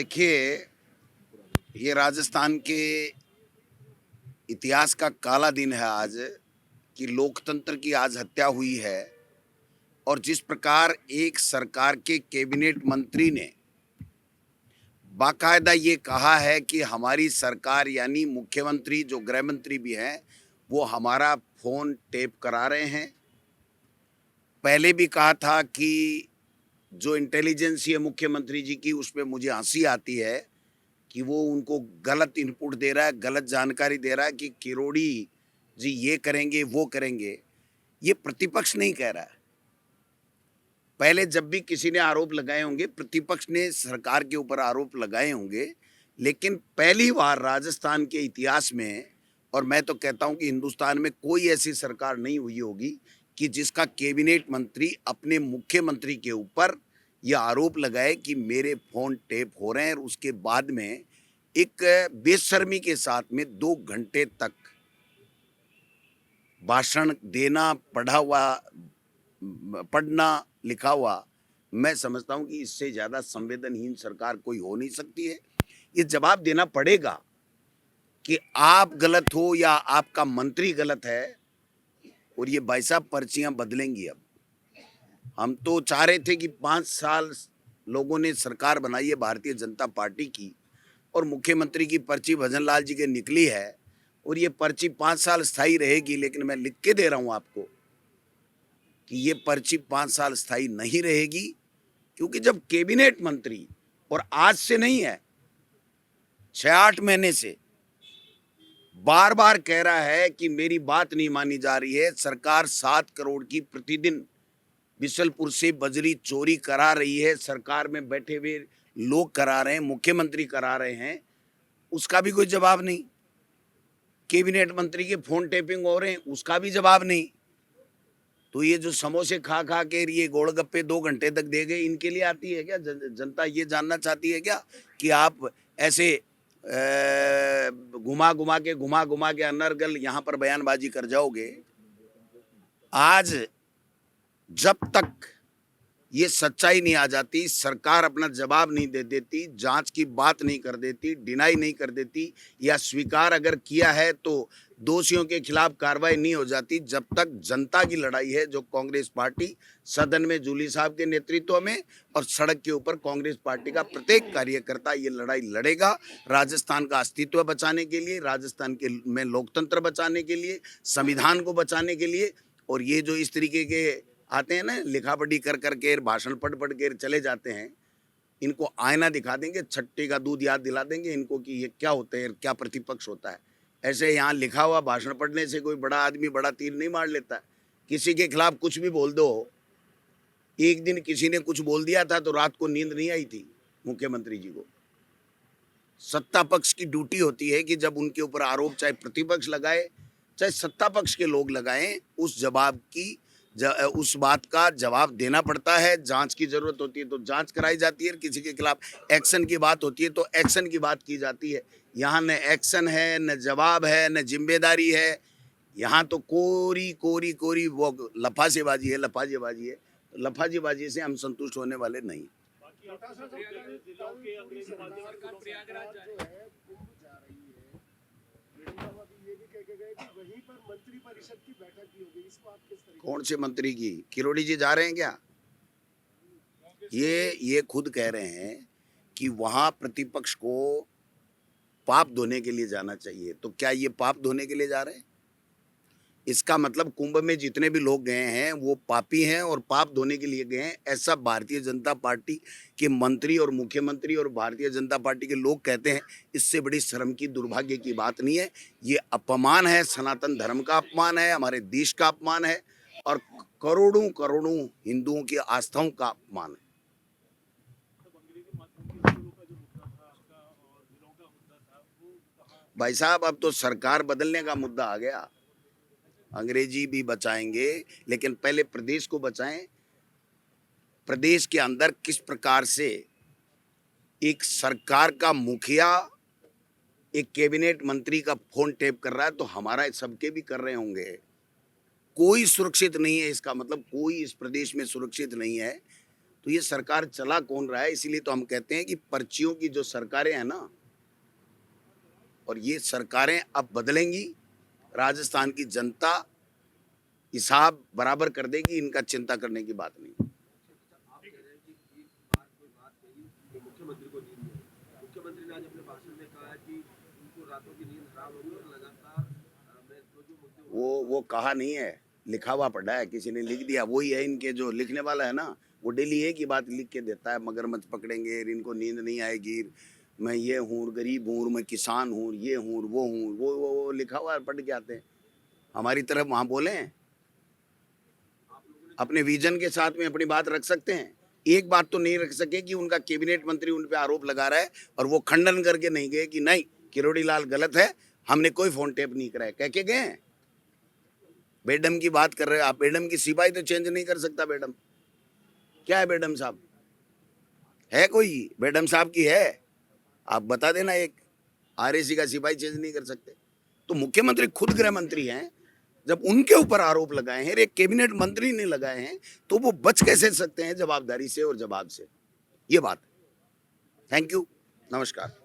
देखिए, ये राजस्थान के इतिहास का काला दिन है आज कि लोकतंत्र की आज हत्या हुई है। और जिस प्रकार एक सरकार के कैबिनेट मंत्री ने बाकायदा ये कहा है कि हमारी सरकार यानी मुख्यमंत्री जो गृह मंत्री भी हैं, वो हमारा फ़ोन टेप करा रहे हैं। पहले भी कहा था कि जो इंटेलिजेंस है मुख्यमंत्री जी की, उसमें मुझे हँसी आती है कि वो उनको गलत इनपुट दे रहा है, गलत जानकारी दे रहा है कि किरोड़ी जी ये करेंगे, वो करेंगे। ये प्रतिपक्ष नहीं कह रहा है। पहले जब भी किसी ने आरोप लगाए होंगे, प्रतिपक्ष ने सरकार के ऊपर आरोप लगाए होंगे, लेकिन पहली बार राजस्थान के इतिहास में, और मैं तो कहता हूं कि हिंदुस्तान में कोई ऐसी सरकार नहीं हुई होगी कि जिसका कैबिनेट मंत्री अपने मुख्यमंत्री के ऊपर यह आरोप लगाए कि मेरे फोन टेप हो रहे हैं, और उसके बाद में एक बेशर्मी के साथ में 2 घंटे तक भाषण देना, पढ़ना, लिखा हुआ। मैं समझता हूं कि इससे ज्यादा संवेदनहीन सरकार कोई हो नहीं सकती है। ये जवाब देना पड़ेगा कि आप गलत हो या आपका मंत्री गलत है। और ये भाई साहब पर्चियां बदलेंगी। अब हम तो चाह रहे थे कि 5 साल लोगों ने सरकार बनाई है भारतीय जनता पार्टी की, और मुख्यमंत्री की पर्ची भजन लाल जी के निकली है, और ये पर्ची 5 साल स्थायी रहेगी। लेकिन मैं लिख के दे रहा हूं आपको कि ये पर्ची 5 साल स्थायी नहीं रहेगी, क्योंकि जब कैबिनेट मंत्री, और आज से नहीं है, 6-8 महीने से बार बार कह रहा है कि मेरी बात नहीं मानी जा रही है, सरकार 7 करोड़ की प्रतिदिन बिशलपुर से बजरी चोरी करा रही है, सरकार में बैठे हुए लोग करा रहे हैं, मुख्यमंत्री करा रहे हैं, उसका भी कोई जवाब नहीं। कैबिनेट मंत्री के फोन टेपिंग हो रहे हैं, उसका भी जवाब नहीं। तो ये जो समोसे खा खा के ये गोलगप्पे 2 घंटे तक दे गए, इनके लिए आती है क्या? जनता ये जानना चाहती है क्या कि आप ऐसे घुमा घुमा के अनर्गल यहाँ पर बयानबाजी कर जाओगे? आज जब तक ये सच्चाई नहीं आ जाती, सरकार अपना जवाब नहीं दे देती, जांच की बात नहीं कर देती, डिनाई नहीं कर देती, या स्वीकार अगर किया है तो दोषियों के खिलाफ कार्रवाई नहीं हो जाती, जब तक जनता की लड़ाई है, जो कांग्रेस पार्टी सदन में जूली साहब के नेतृत्व में और सड़क के ऊपर कांग्रेस पार्टी का प्रत्येक कार्यकर्ता ये लड़ाई लड़ेगा, राजस्थान का अस्तित्व बचाने के लिए, राजस्थान के में लोकतंत्र बचाने के लिए, संविधान को बचाने के लिए। और ये जो इस तरीके के आते हैं ना, लिखा पढ़ी कर करके भाषण पढ़ पढ़ के चले जाते हैं, इनको आईना दिखा देंगे, छट्टे का दूध याद दिला देंगे इनको कि ये क्या होता है, क्या प्रतिपक्ष होता है। ऐसे यहाँ लिखा हुआ भाषण पढ़ने से कोई बड़ा आदमी बड़ा तीर नहीं मार लेता है। किसी के खिलाफ कुछ भी बोल दो। एक दिन किसी ने कुछ बोल दिया था तो रात को नींद नहीं आई थी मुख्यमंत्री जी को। सत्ता पक्ष की ड्यूटी होती है कि जब उनके ऊपर आरोप चाहे प्रतिपक्ष लगाए चाहे सत्ता पक्ष के लोग लगाएं, उस बात का जवाब देना पड़ता है। जांच की जरूरत होती है तो जांच कराई जाती है, किसी के खिलाफ एक्शन की बात होती है तो एक्शन की बात की जाती है। यहाँ न एक्शन है, न जवाब है, न जिम्मेदारी है। यहाँ तो कोरी कोरी कोरी वो लफाजीबाजी है, लफाजीबाजी है। लफाजीबाजी से हम संतुष्ट होने वाले नहीं। कौन से मंत्री की? किरोड़ी जी जा रहे हैं क्या? ये खुद कह रहे हैं कि वहां प्रतिपक्ष को पाप धोने के लिए जाना चाहिए। तो क्या ये पाप धोने के लिए जा रहे हैं? इसका मतलब कुंभ में जितने भी लोग गए हैं वो पापी हैं और पाप धोने के लिए गए हैं, ऐसा भारतीय जनता पार्टी के मंत्री और मुख्यमंत्री और भारतीय जनता पार्टी के लोग कहते हैं। इससे बड़ी शर्म की, दुर्भाग्य की बात नहीं है। ये अपमान है, सनातन धर्म का अपमान है, हमारे देश का अपमान है, और करोड़ों करोड़ों हिंदुओं की आस्थाओं का अपमान है। भाई साहब, अब तो सरकार बदलने का मुद्दा आ गया। अंग्रेजी भी बचाएंगे, लेकिन पहले प्रदेश को बचाएं। प्रदेश के अंदर किस प्रकार से एक सरकार का मुखिया एक कैबिनेट मंत्री का फोन टेप कर रहा है, तो हमारा सबके भी कर रहे होंगे। कोई सुरक्षित नहीं है, इसका मतलब कोई इस प्रदेश में सुरक्षित नहीं है। तो ये सरकार चला कौन रहा है? इसीलिए तो हम कहते हैं कि पर्चियों की जो सरकारें हैं ना, और ये सरकारें अब बदलेंगी, राजस्थान की जनता हिसाब बराबर कर देगी, इनका चिंता करने की बात नहीं। आप कह रहे हैं कि एक बार कोई बात कही कि मुख्यमंत्री को नींद नहीं आई। मुख्यमंत्री ने आज अपने भाषण में कहा है कि उनको रातों की नींद हराम होगी और लगातार मैं जो मुद्दे वो कहा नहीं है, लिखा हुआ पढ़ा है, किसी ने लिख दिया। वही है इनके जो लिखने वाला है ना, वो डेली एक ही बात लिख के देता है, मगरमच्छ पकड़ेंगे, इनको नींद नहीं आएगी, मैं ये हूँ, गरीब हूँ, मैं किसान हूँ, ये हूँ, वो हूँ, वो लिखा हुआ है, पढ़ के आते हैं। हमारी तरफ वहाँ बोले, अपने विजन के साथ में अपनी बात रख सकते हैं। एक बात तो नहीं रख सके कि उनका कैबिनेट मंत्री उन पे आरोप लगा रहा है और वो खंडन करके नहीं गए कि नहीं, किरोड़ी लाल गलत है, हमने कोई फोन टेप नहीं कराया, कह के गए। बेडम की बात कर रहे हो आप, बेडम की सिपाही तो चेंज नहीं कर सकता। बेडम क्या है? बेडम साहब है कोई? बेडम साहब की है? आप बता देना, एक आरएसी का सिपाही चेंज नहीं कर सकते। तो मुख्यमंत्री खुद गृह मंत्री हैं, जब उनके ऊपर आरोप लगाए हैं, एक कैबिनेट मंत्री ने लगाए हैं, तो वो बच कैसे सकते हैं जवाबदारी से और जवाब से? ये बात। थैंक यू, नमस्कार।